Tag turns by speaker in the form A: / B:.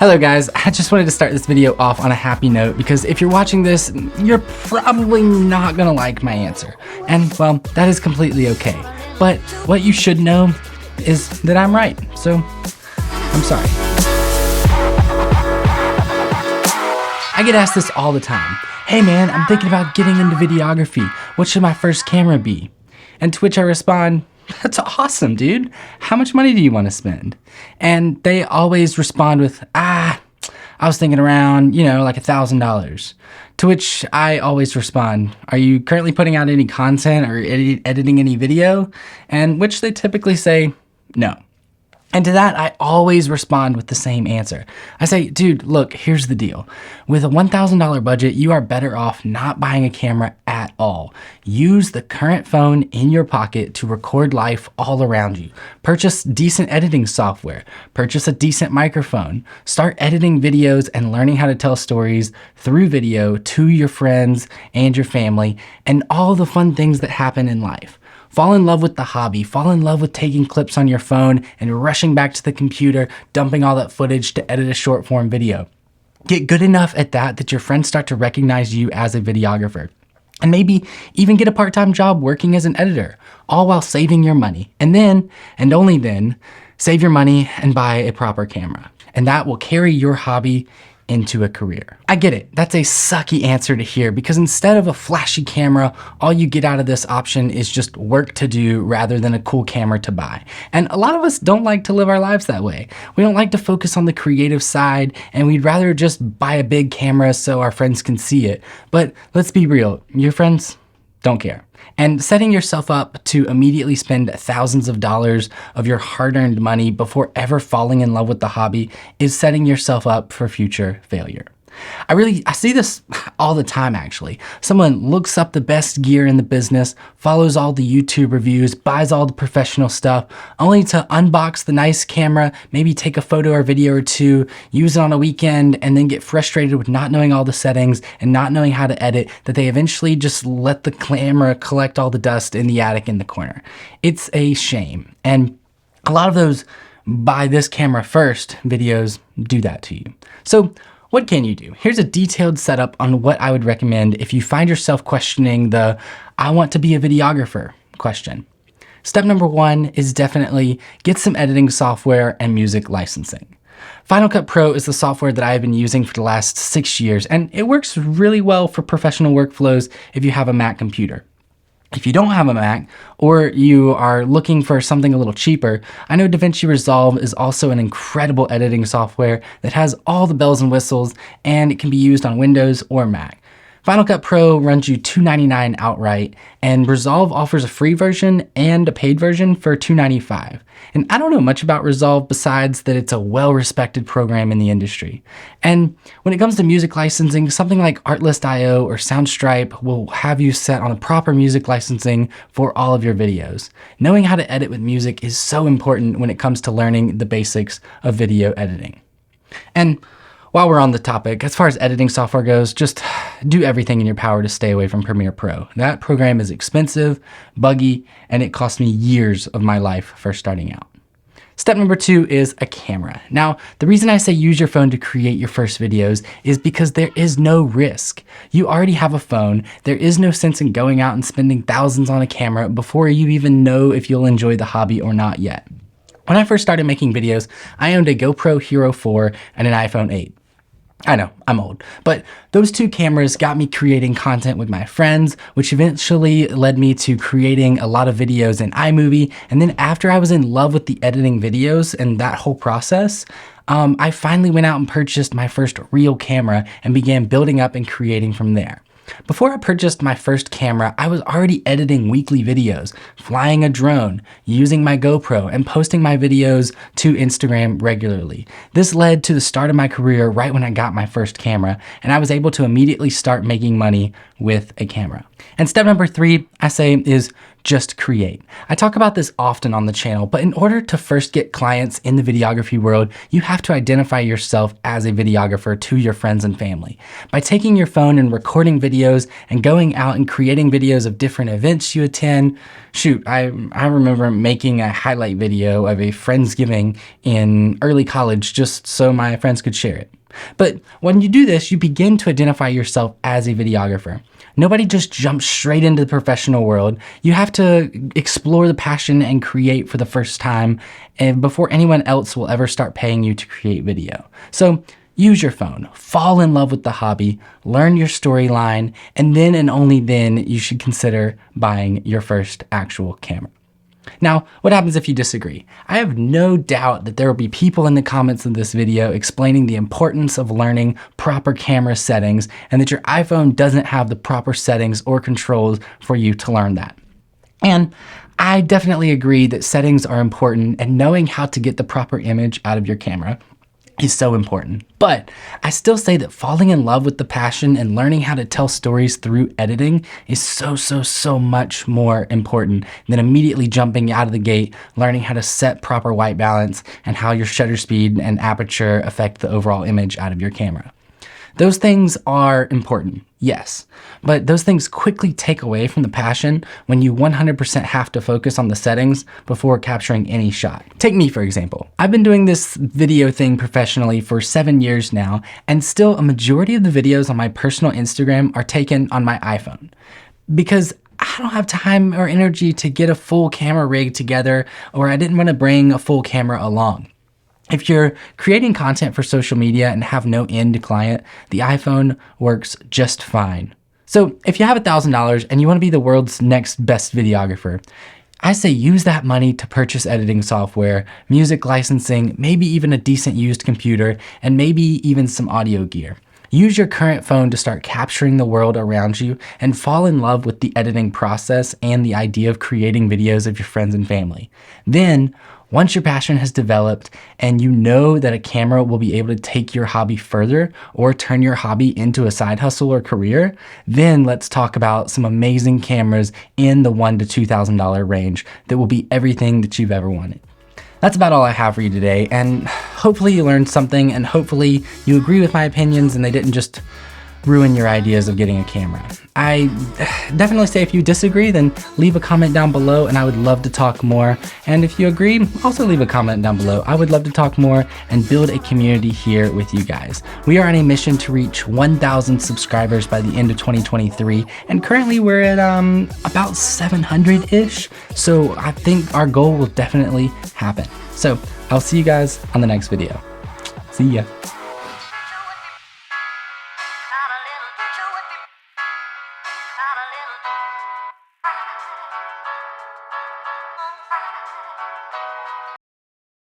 A: Hello guys, I just wanted to start this video off on a happy note because if you're watching this, you're probably not gonna like my answer. And well, that is completely okay. But what you should know is that I'm right, so I'm sorry. I get asked this all the time. Hey man, I'm thinking about getting into videography. What should my first camera be? And to which I respond, that's awesome, dude. How much money do you want to spend? And they always respond with, I was thinking around, like $1,000. To which I always respond, are you currently putting out any content or editing any video? And which they typically say, no. And to that, I always respond with the same answer. I say, dude, look, here's the deal. With a $1,000 budget, you are better off not buying a camera at all. Use the current phone in your pocket to record life all around you. Purchase decent editing software. Purchase a decent microphone. Start editing videos and learning how to tell stories through video to your friends and your family and all the fun things that happen in life. Fall in love with the hobby, fall in love with taking clips on your phone and rushing back to the computer, dumping all that footage to edit a short form video. Get good enough at that your friends start to recognize you as a videographer. And maybe even get a part-time job working as an editor, all while saving your money. And then, and only then, save your money and buy a proper camera. And that will carry your hobby into a career. I get it, that's a sucky answer to hear because instead of a flashy camera, all you get out of this option is just work to do rather than a cool camera to buy. And a lot of us don't like to live our lives that way. We don't like to focus on the creative side and we'd rather just buy a big camera so our friends can see it. But let's be real, your friends don't care. And setting yourself up to immediately spend thousands of dollars of your hard-earned money before ever falling in love with the hobby is setting yourself up for future failure. I see this all the time actually. Someone looks up the best gear in the business, follows all the YouTube reviews, buys all the professional stuff, only to unbox the nice camera, maybe take a photo or video or two, use it on a weekend, and then get frustrated with not knowing all the settings and not knowing how to edit, that they eventually just let the camera collect all the dust in the attic in the corner. It's a shame. And a lot of those buy this camera first videos do that to you. So what can you do? Here's a detailed setup on what I would recommend if you find yourself questioning the I want to be a videographer question. Step number one is definitely get some editing software and music licensing. Final Cut Pro is the software that I've been using for the last 6 years, and it works really well for professional workflows if you have a Mac computer. If you don't have a Mac, or you are looking for something a little cheaper, I know DaVinci Resolve is also an incredible editing software that has all the bells and whistles, and it can be used on Windows or Mac. Final Cut Pro runs you $299 outright, and Resolve offers a free version and a paid version for $295. And I don't know much about Resolve besides that it's a well-respected program in the industry. And when it comes to music licensing, something like Artlist.io or Soundstripe will have you set on a proper music licensing for all of your videos. Knowing how to edit with music is so important when it comes to learning the basics of video editing. And while we're on the topic, as far as editing software goes, just do everything in your power to stay away from Premiere Pro. That program is expensive, buggy, and it cost me years of my life first starting out. Step number two is a camera. Now, the reason I say use your phone to create your first videos is because there is no risk. You already have a phone. There is no sense in going out and spending thousands on a camera before you even know if you'll enjoy the hobby or not yet. When I first started making videos, I owned a GoPro Hero 4 and an iPhone 8. I know, I'm old, but those two cameras got me creating content with my friends, which eventually led me to creating a lot of videos in iMovie. And then after I was in love with the editing videos and that whole process, I finally went out and purchased my first real camera and began building up and creating from there. Before I purchased my first camera, I was already editing weekly videos, flying a drone, using my GoPro, and posting my videos to Instagram regularly. This led to the start of my career right when I got my first camera, and I was able to immediately start making money with a camera. And step number three, I say, is just create. I talk about this often on the channel, but in order to first get clients in the videography world, you have to identify yourself as a videographer to your friends and family. By taking your phone and recording videos and going out and creating videos of different events you attend. Shoot, I remember making a highlight video of a Friendsgiving in early college just so my friends could share it. But when you do this, you begin to identify yourself as a videographer. Nobody just jumps straight into the professional world. You have to explore the passion and create for the first time and before anyone else will ever start paying you to create video. So use your phone, fall in love with the hobby, learn your storyline, and then and only then you should consider buying your first actual camera. Now, what happens if you disagree? I have no doubt that there will be people in the comments of this video explaining the importance of learning proper camera settings and that your iPhone doesn't have the proper settings or controls for you to learn that. And I definitely agree that settings are important and knowing how to get the proper image out of your camera is so important. But I still say that falling in love with the passion and learning how to tell stories through editing is so much more important than immediately jumping out of the gate, learning how to set proper white balance and how your shutter speed and aperture affect the overall image out of your camera. Those things are important, yes, but those things quickly take away from the passion when you 100% have to focus on the settings before capturing any shot. Take me, for example. I've been doing this video thing professionally for 7 years now, and still a majority of the videos on my personal Instagram are taken on my iPhone because I don't have time or energy to get a full camera rig together, or I didn't want to bring a full camera along. If you're creating content for social media and have no end client, the iPhone works just fine. So if you have $1,000 and you want to be the world's next best videographer, I say use that money to purchase editing software, music licensing, maybe even a decent used computer, and maybe even some audio gear. Use your current phone to start capturing the world around you and fall in love with the editing process and the idea of creating videos of your friends and family. Then, once your passion has developed and you know that a camera will be able to take your hobby further or turn your hobby into a side hustle or career, then let's talk about some amazing cameras in the $1,000 to $2,000 range that will be everything that you've ever wanted. That's about all I have for you today, and hopefully you learned something and hopefully you agree with my opinions and they didn't just ruin your ideas of getting a camera. I definitely say if you disagree, then leave a comment down below and I would love to talk more. And if you agree, also leave a comment down below. I would love to talk more and build a community here with you guys. We are on a mission to reach 1,000 subscribers by the end of 2023. And currently we're at about 700-ish. So I think our goal will definitely happen. So I'll see you guys on the next video. See ya.